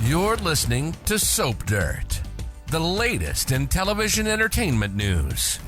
You're listening to Soap Dirt, the latest in television entertainment news.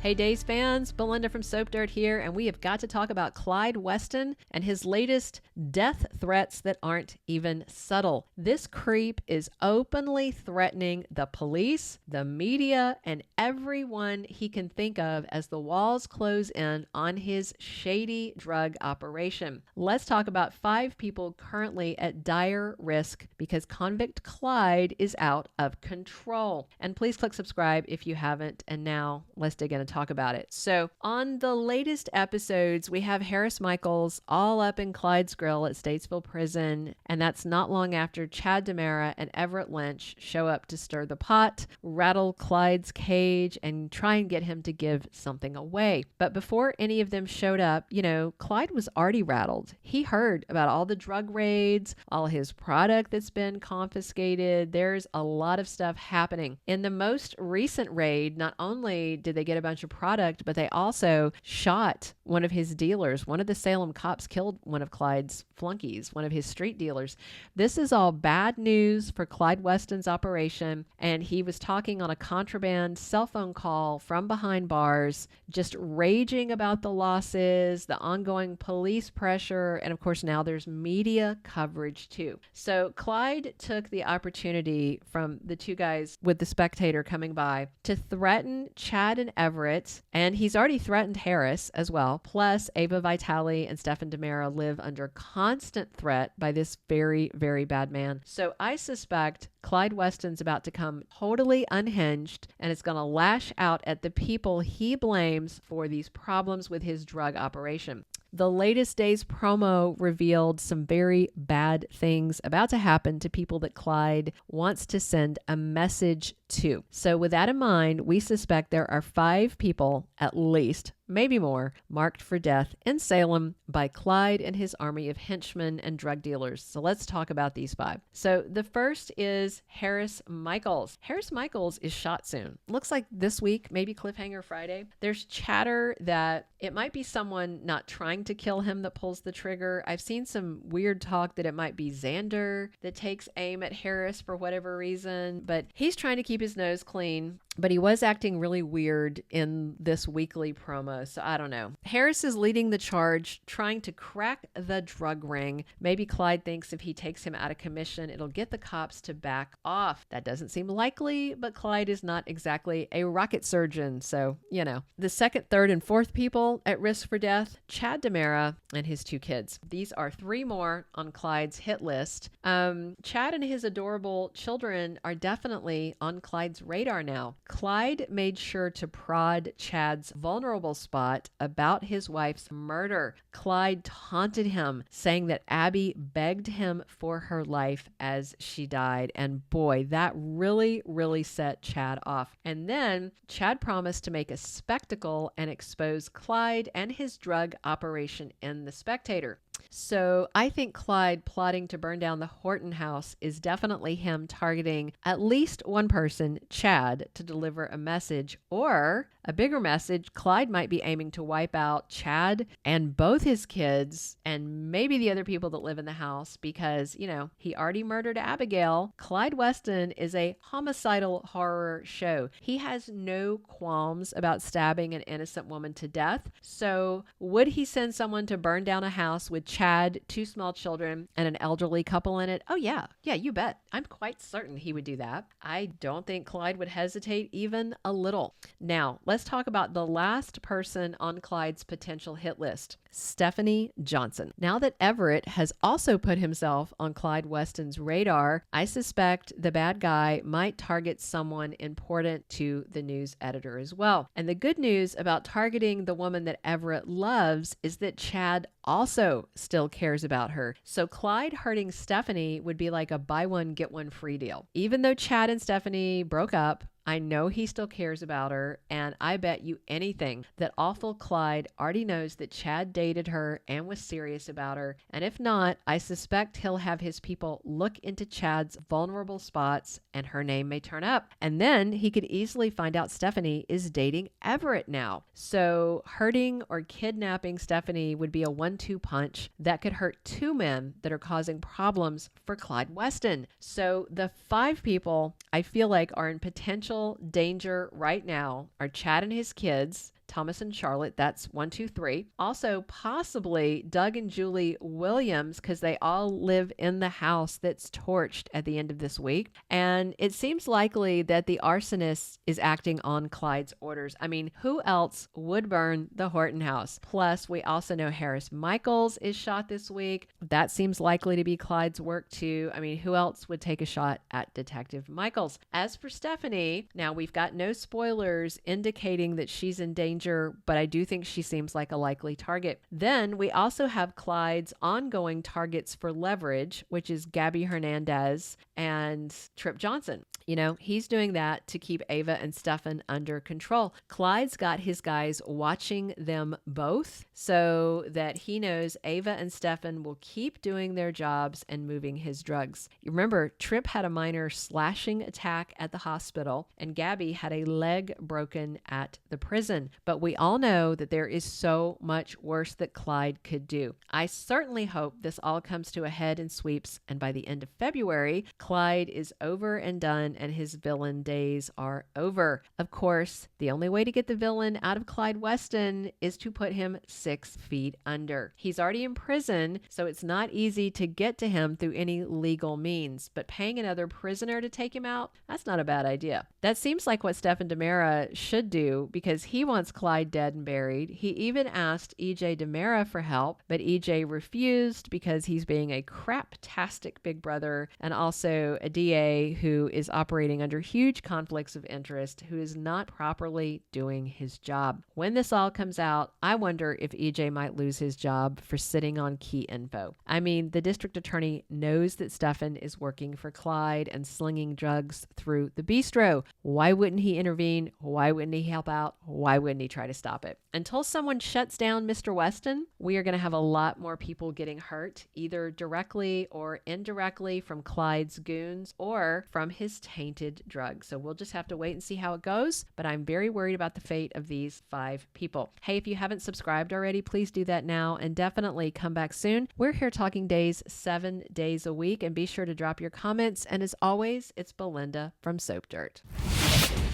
Hey Days fans, Belinda from Soap Dirt here, and we have got to talk about Clyde Weston and his latest death threats that aren't even subtle. This creep is openly threatening the police, the media, and everyone he can think of as the walls close in on his shady drug operation. Let's talk about 5 people currently at dire risk because convict Clyde is out of control. And please click subscribe if you haven't, and now let's dig in and talk about it. So on the latest episodes, we have Harris Michaels all up in Clyde's grill at Statesville Prison, and that's not long after Chad DiMera and Everett Lynch show up to stir the pot, rattle Clyde's cage, and try and get him to give something away. But before any of them showed up, Clyde was already rattled. He heard about all the drug raids, all his product that's been confiscated. There's a lot of stuff happening. In the most recent raid, not only did they get a bunch of product, but they also shot one of his dealers. One of the Salem cops killed one of Clyde's flunkies, one of his street dealers. This is all bad news for Clyde Weston's operation, and he was talking on a contraband cell phone call from behind bars, just raging about the losses, the ongoing police pressure, and of course now there's media coverage too. So Clyde took the opportunity from the 2 guys with the Spectator coming by to threaten Chad and Everett, and he's already threatened Harris as well. Plus, Ava Vitali and Stefan DiMera live under constant threat by this very, very bad man. So I suspect Clyde Weston's about to come totally unhinged, and it's going to lash out at the people he blames for these problems with his drug operation. The latest day's promo revealed some very bad things about to happen to people that Clyde wants to send a message to. So with that in mind, we suspect there are 5 people, at least, maybe more, marked for death in Salem by Clyde and his army of henchmen and drug dealers. So let's talk about these 5. So the first is Harris Michaels. Harris Michaels is shot soon. Looks like this week, maybe Cliffhanger Friday. There's chatter that it might be someone not trying to kill him that pulls the trigger. I've seen some weird talk that it might be Xander that takes aim at Harris for whatever reason, but he's trying to keep his nose clean. But he was acting really weird in this weekly promo, so I don't know. Harris is leading the charge, trying to crack the drug ring. Maybe Clyde thinks if he takes him out of commission, it'll get the cops to back off. That doesn't seem likely, but Clyde is not exactly a rocket surgeon, so, The second, third, and fourth people at risk for death, Chad DiMera and his 2 kids. These are 3 more on Clyde's hit list. Chad and his adorable children are definitely on Clyde's radar now. Clyde made sure to prod Chad's vulnerable spot about his wife's murder. Clyde taunted him, saying that Abby begged him for her life as she died. And boy, that really, really set Chad off. And then Chad promised to make a spectacle and expose Clyde and his drug operation in The Spectator. So I think Clyde plotting to burn down the Horton house is definitely him targeting at least one person, Chad, to deliver a message, or a bigger message. Clyde might be aiming to wipe out Chad and both his kids and maybe the other people that live in the house because, he already murdered Abigail. Clyde Weston is a homicidal horror show. He has no qualms about stabbing an innocent woman to death. So would he send someone to burn down a house with Chad, 2 small children, and an elderly couple in it? Oh yeah, you bet. I'm quite certain he would do that. I don't think Clyde would hesitate even a little. Now, let's talk about the last person on Clyde's potential hit list, Stephanie Johnson. Now that Everett has also put himself on Clyde Weston's radar, I suspect the bad guy might target someone important to the news editor as well. And the good news about targeting the woman that Everett loves is that Chad also still cares about her. So Clyde hurting Stephanie would be like a buy one, get one free deal. Even though Chad and Stephanie broke up, I know he still cares about her, and I bet you anything that awful Clyde already knows that Chad dated her and was serious about her. And if not, I suspect he'll have his people look into Chad's vulnerable spots and her name may turn up. And then he could easily find out Stephanie is dating Everett now. So hurting or kidnapping Stephanie would be a 1-2 punch that could hurt two men that are causing problems for Clyde Weston. So the 5 people I feel like are in potential danger right now are Chad and his kids, Thomas and Charlotte, that's 1, 2, 3. Also, possibly Doug and Julie Williams, because they all live in the house that's torched at the end of this week. And it seems likely that the arsonist is acting on Clyde's orders. I mean, who else would burn the Horton house? Plus, we also know Harris Michaels is shot this week. That seems likely to be Clyde's work too. I mean, who else would take a shot at Detective Michaels? As for Stephanie, now we've got no spoilers indicating that she's in danger, but I do think she seems like a likely target. Then we also have Clyde's ongoing targets for leverage, which is Gabby Hernandez and Trip Johnson. You know, he's doing that to keep Ava and Stefan under control. Clyde's got his guys watching them both so that he knows Ava and Stefan will keep doing their jobs and moving his drugs. You remember, Trip had a minor slashing attack at the hospital and Gabby had a leg broken at the prison. But we all know that there is so much worse that Clyde could do. I certainly hope this all comes to a head and sweeps, and by the end of February, Clyde is over and done and his villain days are over. Of course, the only way to get the villain out of Clyde Weston is to put him 6 feet under. He's already in prison, so it's not easy to get to him through any legal means, but paying another prisoner to take him out, that's not a bad idea. That seems like what Stefan DiMera should do because he wants Clyde dead and buried. He even asked EJ DiMera for help, but EJ refused because he's being a craptastic big brother and also a DA who is operating under huge conflicts of interest, who is not properly doing his job. When this all comes out, I wonder if EJ might lose his job for sitting on key info. I mean, the district attorney knows that Stefan is working for Clyde and slinging drugs through the bistro. Why wouldn't he intervene? Why wouldn't he help out? Why wouldn't he try to stop it? Until someone shuts down Mr. Weston, we are going to have a lot more people getting hurt, either directly or indirectly from Clyde's goons or from his tainted drugs. So we'll just have to wait and see how it goes, but I'm very worried about the fate of these 5 people. Hey, if you haven't subscribed already, please do that now and definitely come back soon. We're here talking days 7 days a week, and be sure to drop your comments. And as always, it's Belinda from Soap Dirt.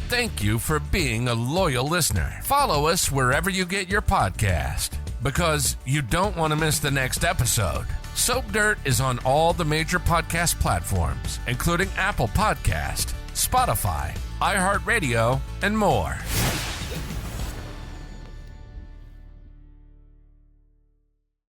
Thank you for being a loyal listener. Follow us wherever you get your podcast, because you don't want to miss the next episode. Soap Dirt is on all the major podcast platforms, including Apple Podcast, Spotify, iHeartRadio, and more.